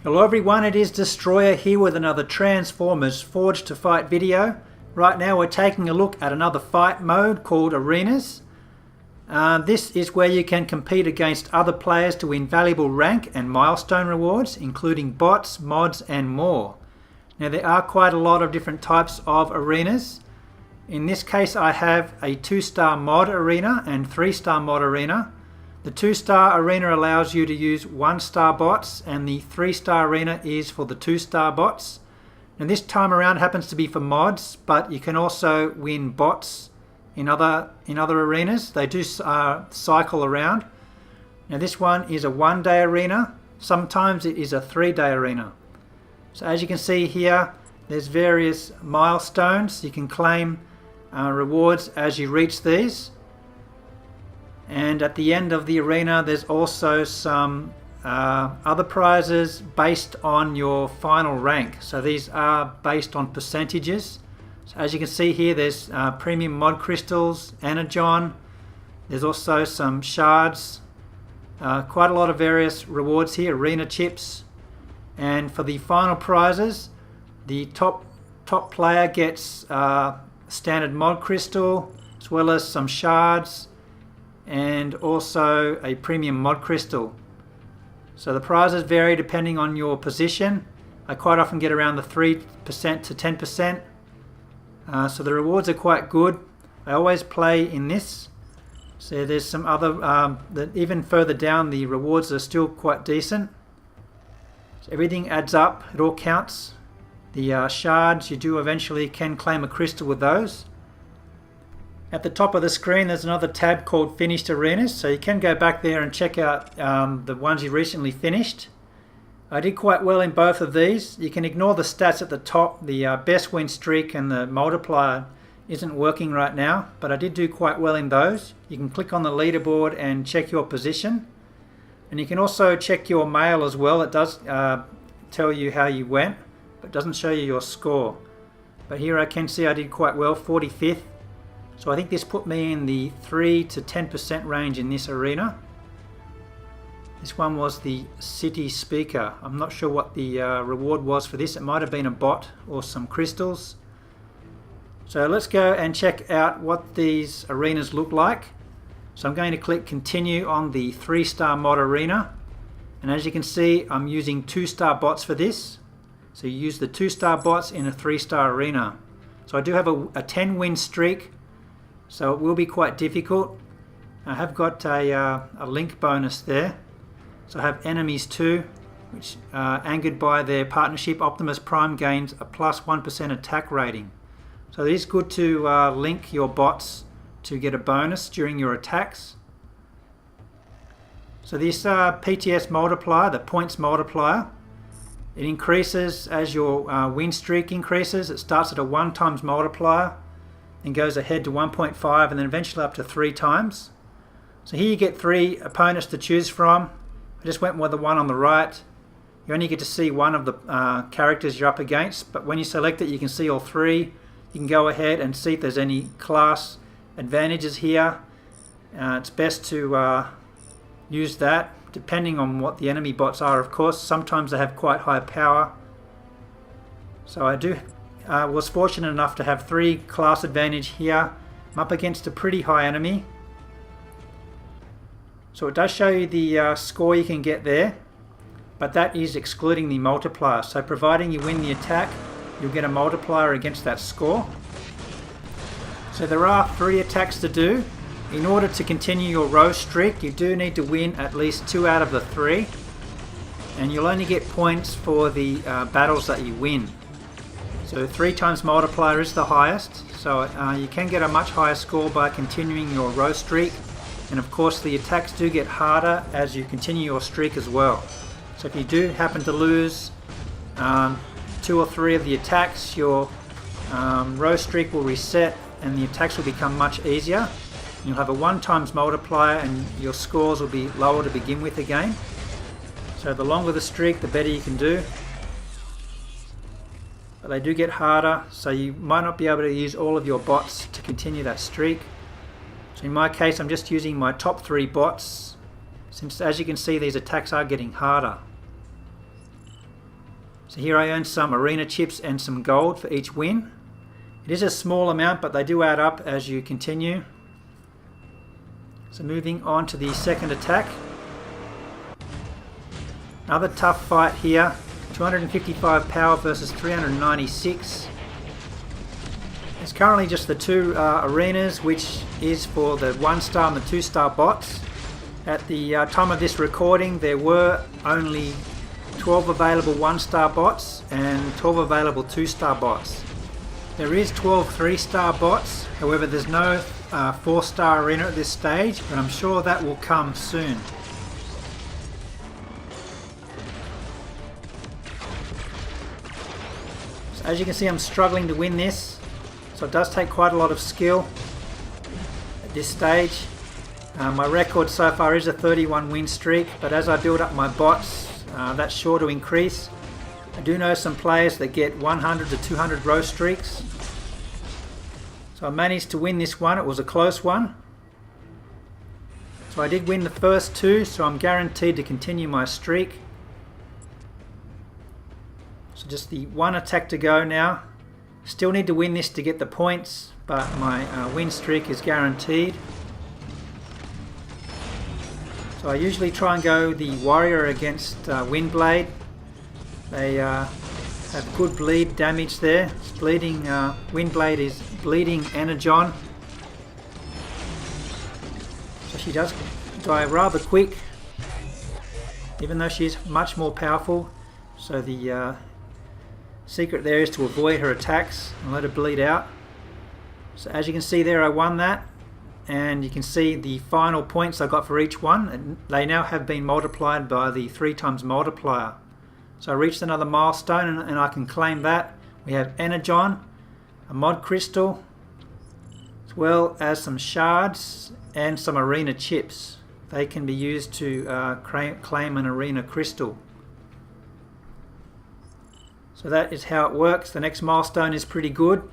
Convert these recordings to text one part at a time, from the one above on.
Hello everyone, it is Destroyer here with another Transformers Forged to Fight video. Right now we're taking a look at another fight mode called Arenas. This is where you can compete against other players to win valuable rank and milestone rewards, including bots, mods and more. Now there are quite a lot of different types of arenas. In this case I have a 2-star mod arena and 3-star mod arena. The 2-star arena allows you to use 1-star bots, and the 3-star arena is for the 2-star bots. And this time around happens to be for mods, but you can also win bots in other arenas. They do cycle around. Now this one is a 1-day arena. Sometimes it is a 3-day arena. So as you can see here, there's various milestones. You can claim rewards as you reach these. And at the end of the arena there's also some other prizes based on your final rank. So these are based on percentages. So as you can see here, there's premium mod crystals, Energon, there's also some shards, quite a lot of various rewards here, arena chips. And for the final prizes, the top player gets standard mod crystal as well as some shards and also a premium mod crystal. So the prizes vary depending on your position. I quite often get around the 3% to 10%. So the rewards are quite good. I always play in this. So there's some other, even further down the rewards are still quite decent. So everything adds up, it all counts. The shards, you do eventually can claim a crystal with those. At the top of the screen there's another tab called Finished Arenas, so you can go back there and check out the ones you recently finished. I did quite well in both of these. You can ignore the stats at the top. The best win streak and the multiplier isn't working right now, but I did do quite well in those. You can click on the leaderboard and check your position, and you can also check your mail as well. It does tell you how you went, but doesn't show you your score. But here I can see I did quite well, 45th. So I think this put me in the 3 to 10% range in this arena. This one was the city speaker. I'm not sure what the reward was for this. It might have been a bot or some crystals. So let's go and check out what these arenas look like. So I'm going to click continue on the 3-star mod arena. And as you can see, I'm using 2-star bots for this. So you use the 2-star bots in a 3-star arena. So I do have a 10-win streak. So it will be quite difficult. I have got a link bonus there. So I have enemies too, which angered by their partnership, Optimus Prime gains a plus 1% attack rating. So it is good to link your bots to get a bonus during your attacks. So this PTS multiplier, the points multiplier, it increases as your win streak increases. It starts at a 1 times multiplier and goes ahead to 1.5 and then eventually up to 3 times. So here you get 3 opponents to choose from. I just went with the one on the right. You only get to see one of the characters you're up against, but when you select it you can see all 3. You can go ahead and see if there's any class advantages here. It's best to use that depending on what the enemy bots are, of course. Sometimes they have quite high power. So I was fortunate enough to have 3 class advantage here. I'm up against a pretty high enemy. So it does show you the score you can get there, but that is excluding the multiplier. So providing you win the attack, you'll get a multiplier against that score. So there are 3 attacks to do. In order to continue your row streak, you do need to win at least 2 out of the 3, and you'll only get points for the battles that you win. So 3 times multiplier is the highest, so you can get a much higher score by continuing your row streak. And of course the attacks do get harder as you continue your streak as well. So if you do happen to lose 2 or 3 of the attacks, your row streak will reset and the attacks will become much easier. You'll have a 1 times multiplier and your scores will be lower to begin with again. So the longer the streak, the better you can do. But they do get harder, so you might not be able to use all of your bots to continue that streak. So in my case I'm just using my top 3 bots, since as you can see these attacks are getting harder. So here I earned some arena chips and some gold for each win. It is a small amount, but they do add up as you continue. So moving on to the second attack. Another tough fight here. 255 power versus 396. It's currently just the two arenas, which is for the 1-star and the 2-star bots. At the time of this recording, there were only 12 available 1-star bots and 12 available 2-star bots. There is 12 3-star bots, however there's no 4-star arena at this stage, but I'm sure that will come soon. So as you can see, I'm struggling to win this, so it does take quite a lot of skill at this stage. My record so far is a 31 win streak, but as I build up my bots, that's sure to increase. I do know some players that get 100 to 200 row streaks. So I managed to win this one. It was a close one. So I did win the first two, so I'm guaranteed to continue my streak. So just the one attack to go now. Still need to win this to get the points, but my win streak is guaranteed. So I usually try and go the warrior against Windblade. They have good bleed damage there. It's bleeding. Windblade is bleeding Energon. So she does die rather quick, even though she's much more powerful. So the secret there is to avoid her attacks and let her bleed out. So as you can see there, I won that. And you can see the final points I got for each one, and they now have been multiplied by the 3 times multiplier. So I reached another milestone and I can claim that. We have Energon, a mod crystal, as well as some shards and some arena chips. They can be used to claim an arena crystal. So that is how it works. The next milestone is pretty good,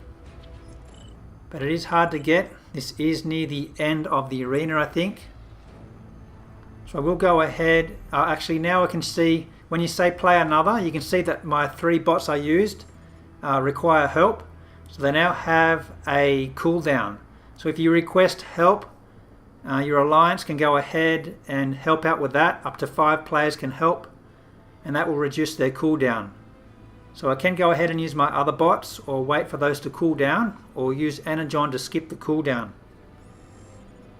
but it is hard to get. This is near the end of the arena, I think. So I will go ahead. Actually, now I can see, when you say play another, you can see that my 3 bots I used require help. So they now have a cooldown. So if you request help, your alliance can go ahead and help out with that. Up to 5 players can help, and that will reduce their cooldown. So I can go ahead and use my other bots, or wait for those to cool down, or use Energon to skip the cooldown.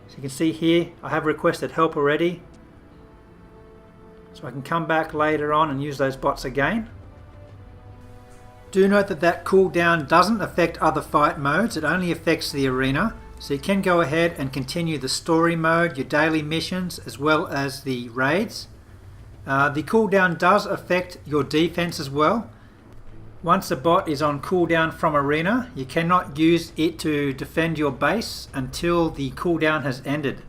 So you can see here, I have requested help already. So I can come back later on and use those bots again. Do note that that cooldown doesn't affect other fight modes, it only affects the arena. So you can go ahead and continue the story mode, your daily missions, as well as the raids. The cooldown does affect your defense as well. Once a bot is on cooldown from arena, you cannot use it to defend your base until the cooldown has ended.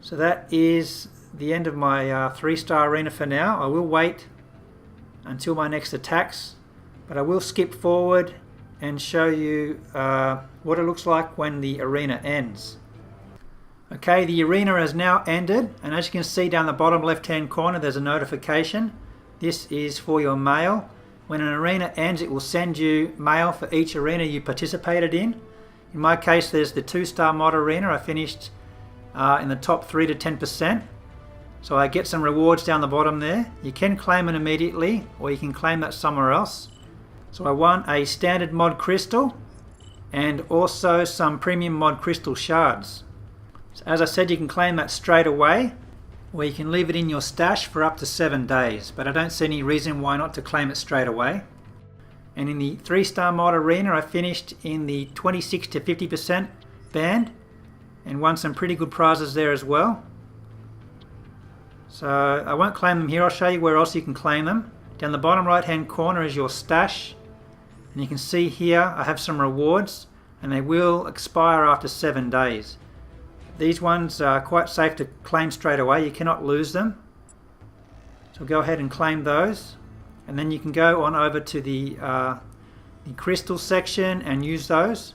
So that is the end of my 3-star arena for now. I will wait until my next attacks, but I will skip forward and show you what it looks like when the arena ends. Okay, the arena has now ended, and as you can see down the bottom left hand corner there's a notification. This is for your mail. When an arena ends, it will send you mail for each arena you participated in. In my case, there's the 2-star mod arena. I finished in the top 3 to 10%. So I get some rewards down the bottom there. You can claim it immediately, or you can claim that somewhere else. So I won a standard mod crystal and also some premium mod crystal shards. So as I said, you can claim that straight away, or you can leave it in your stash for up to 7 days, but I don't see any reason why not to claim it straight away. And in the 3-star mod arena, I finished in the 26 to 50% band and won some pretty good prizes there as well. So I won't claim them here, I'll show you where else you can claim them. Down the bottom right hand corner is your stash, and you can see here I have some rewards and they will expire after 7 days. These ones are quite safe to claim straight away, you cannot lose them. So go ahead and claim those, and then you can go on over to the crystal section and use those.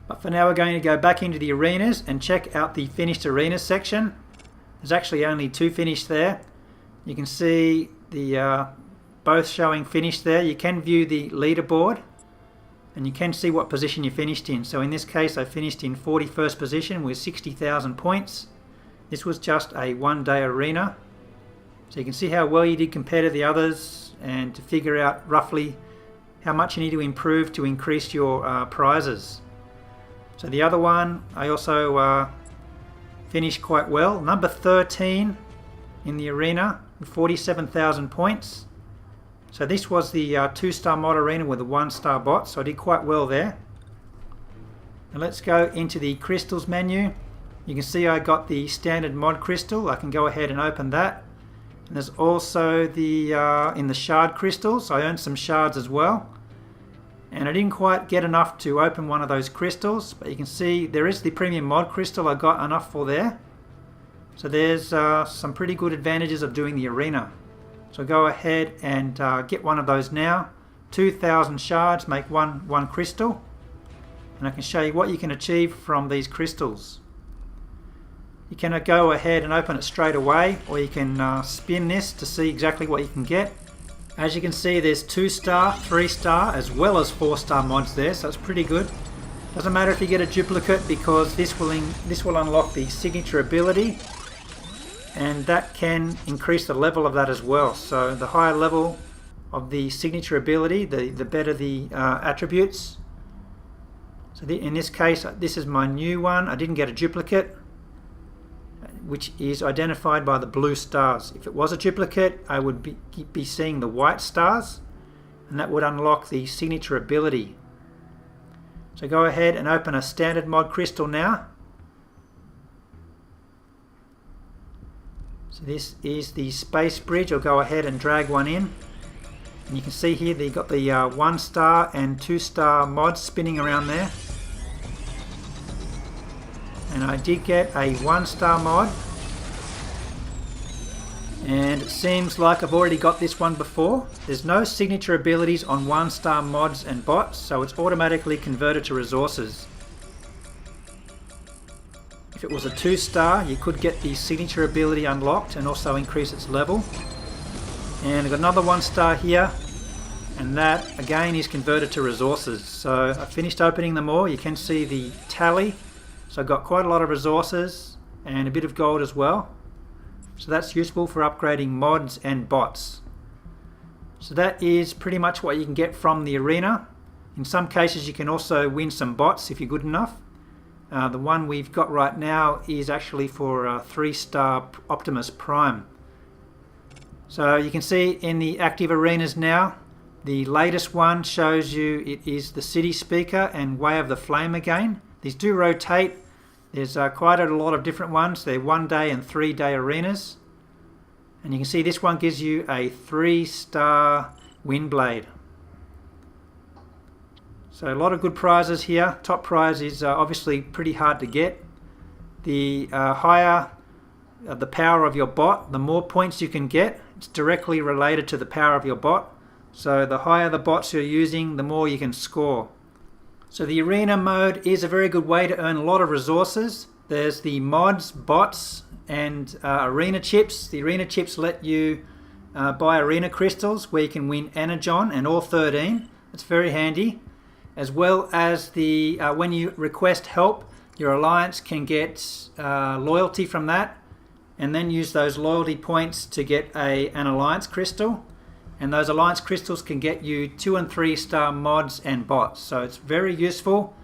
But for now we're going to go back into the arenas and check out the finished arena section. There's actually only 2 finished there. You can see the both showing finished there. You can view the leaderboard and you can see what position you finished in. So in this case I finished in 41st position with 60,000 points. This was just a one-day arena. So you can see how well you did compared to the others, and to figure out roughly how much you need to improve to increase your prizes. So the other one I also finished quite well. Number 13 in the arena with 47,000 points. So this was the 2-star mod arena with a 1-star bot, so I did quite well there. Now let's go into the crystals menu. You can see I got the standard mod crystal. I can go ahead and open that. And there's also the in the shard crystals, I earned some shards as well. And I didn't quite get enough to open one of those crystals, but you can see there is the premium mod crystal I got enough for there. So there's some pretty good advantages of doing the arena. So go ahead and get one of those now. 2,000 shards make one crystal. And I can show you what you can achieve from these crystals. You can go ahead and open it straight away, or you can spin this to see exactly what you can get. As you can see, there's 2-star, 3-star as well as 4-star mods there, so it's pretty good. Doesn't matter if you get a duplicate, because this will unlock the signature ability, and that can increase the level of that as well. So the higher level of the signature ability, the better the attributes. So in this case, this is my new one. I didn't get a duplicate, which is identified by the blue stars. If it was a duplicate, I would be seeing the white stars, and that would unlock the signature ability. So go ahead and open a standard mod crystal now. So this is the space bridge. I'll go ahead and drag one in. And you can see here they've got the 1-star and 2-star mods spinning around there. And I did get a 1-star mod. And it seems like I've already got this one before. There's no signature abilities on 1-star mods and bots, so it's automatically converted to resources. If it was a 2-star, you could get the signature ability unlocked and also increase its level. And I've got another 1-star here, and that again is converted to resources. So I finished opening them all. You can see the tally. So I've got quite a lot of resources and a bit of gold as well. So that's useful for upgrading mods and bots. So that is pretty much what you can get from the arena. In some cases you can also win some bots if you're good enough. The one we've got right now is actually for 3-star Optimus Prime. So you can see in the active arenas now, the latest one shows you it is the City Speaker and Way of the Flame again. These do rotate. There's quite a lot of different ones. They're 1-day and 3-day arenas. And you can see this one gives you a 3-star Windblade. So a lot of good prizes here. Top prize is obviously pretty hard to get. The higher the power of your bot, the more points you can get. It's directly related to the power of your bot. So the higher the bots you're using, the more you can score. So the arena mode is a very good way to earn a lot of resources. There's the mods, bots, and arena chips. The arena chips let you buy arena crystals where you can win Energon and all 13. It's very handy. As well as the when you request help, your alliance can get loyalty from that, and then use those loyalty points to get an alliance crystal. And those alliance crystals can get you 2- and 3-star mods and bots. So it's very useful.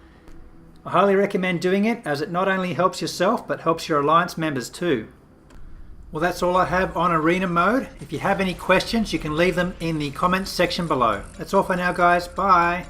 I highly recommend doing it, as it not only helps yourself but helps your alliance members too. Well, that's all I have on arena mode. If you have any questions, you can leave them in the comments section below. That's all for now, guys. Bye.